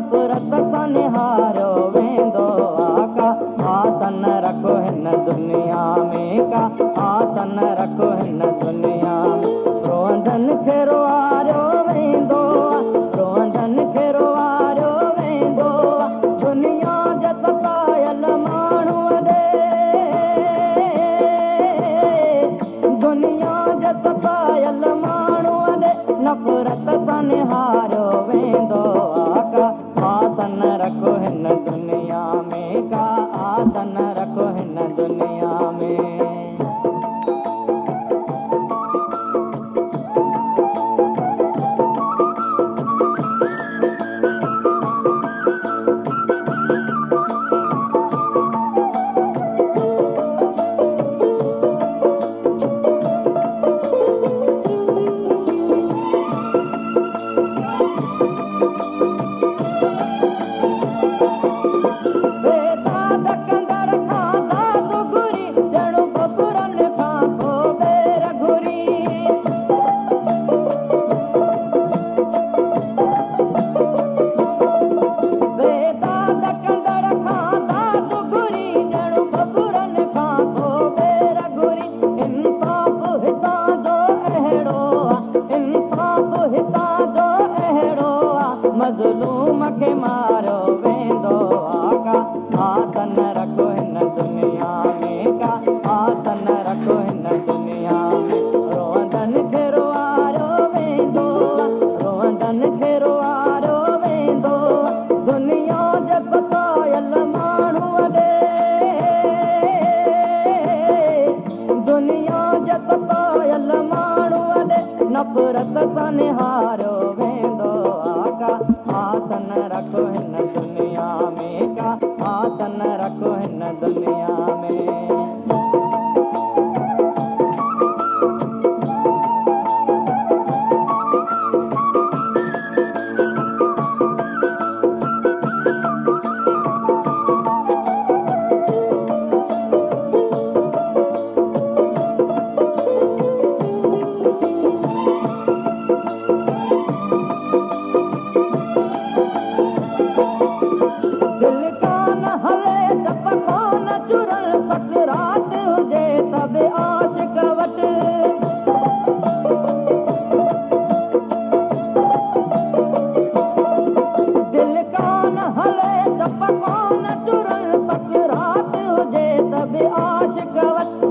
नफ़रत सां निहारियो वेंदो आका आसन रखो हिन दुनिया में का आसन रखो हिन दुनिया में रोअंदनि खे रोआरियो वेंदो रोअंदनि खे रोआरियो वेंदो दुनिया जा सतायल माण्हूअ ॾे दुनिया जा सतायल माण्हूअ ॾे नफ़रत सां निहारियो वेंदो आका आसन रखो हिन दुनिया में का आसन रखो हिन दुनिया में मज़लूम खे मारियो वेंदो आका आसन रखो हिन दुनिया में का आसन रखो हिन दुनिया में रोअंदनि खे रोआरियो वेंदो रोअंदनि खे रोआरियो वेंदो दुनिया जा सतायल माण्हूअ ॾे दुनिया जा सतायल माण्हूअ ॾे नफ़रत सां निहारियो वेंदो आका आसन रखो हिन दुनिया में का आसन रखो हिन दुनिया में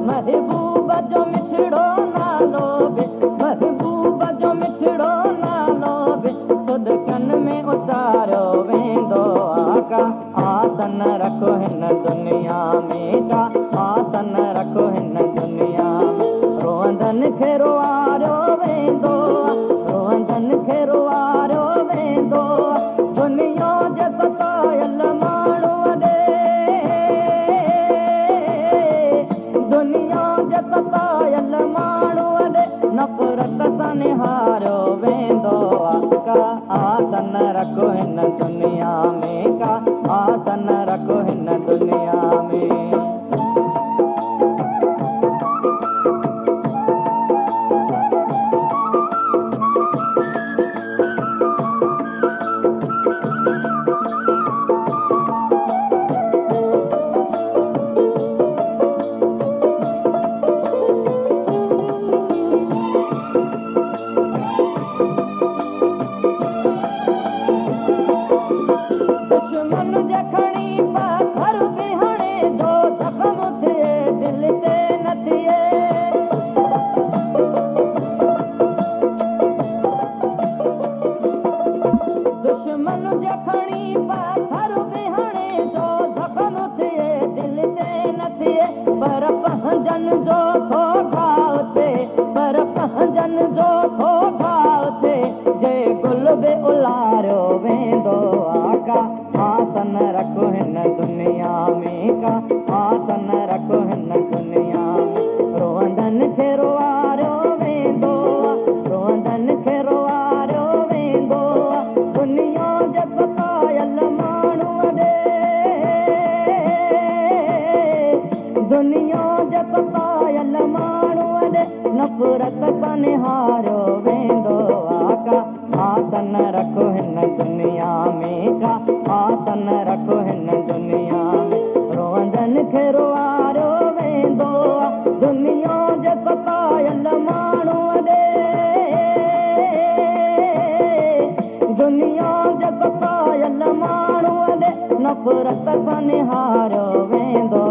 महबूब जो मिठड़ो नालो बि महबूब जो मिठड़ो नालो बि सुदकनि में उतारियो वेंदो आका आसन रखो हिन दुनिया में का आसन रखो हिन दुनिया में रोअंदनि खे रोआरियो वेंदो रोअंदनि खे रोआरियो वेंदो दुनिया जा सतायल माण्हूअ ॾे दुनिया जा सतायल माण्हूअ ॾे नफ़रत सां निहारियो वेंदो आका आसन रखो हिन दुनिया में का आसन रखो हिन दुनिया में उलारियो वेंदो आका आसन रखो हिन दुनिया में का आसन रखो हिन दुनिया में रोअंदनि खे रोआरियो वेंदो रोअंदनि खे रोआरियो वेंदो दुनिया जा सतायल माण्हूअ ॾे दुनिया जा सतायल माण्हूअ ॾे नफ़रत सां निहारियो वेंदो आका आसन आसन रखो हिन दुनिया में का आसन रखो हिन दुनिया में रोअंदन खे रुआरियो वेंदो दुनिया जे सतायल माण्हूअ ॾे दुनिया जे सतायल माण्हूअ ॾे नफ़रत सां निहारियो वेंदो